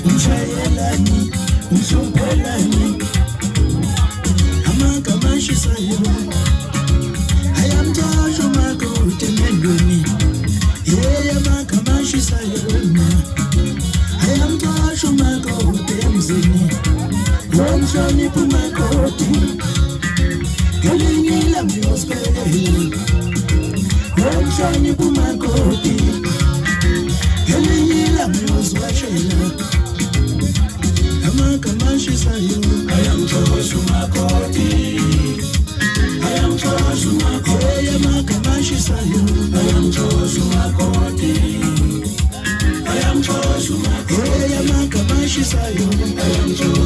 umshayelani, umhluphelani, amakamashisayo, ayamtasho makote mendweni, yeah, amakamashisayo, ayamtasho makote mzini, wamshani pumakoti, galingila miospeli, wamshani pumakoti, galingila mioswashela, amakamashisayo, ayamtasho makoti, ayamtasho makoti, amakamashisayo, ayamtasho makoti, ayamtasho makoti, ayamakamashisayo, ayamtasho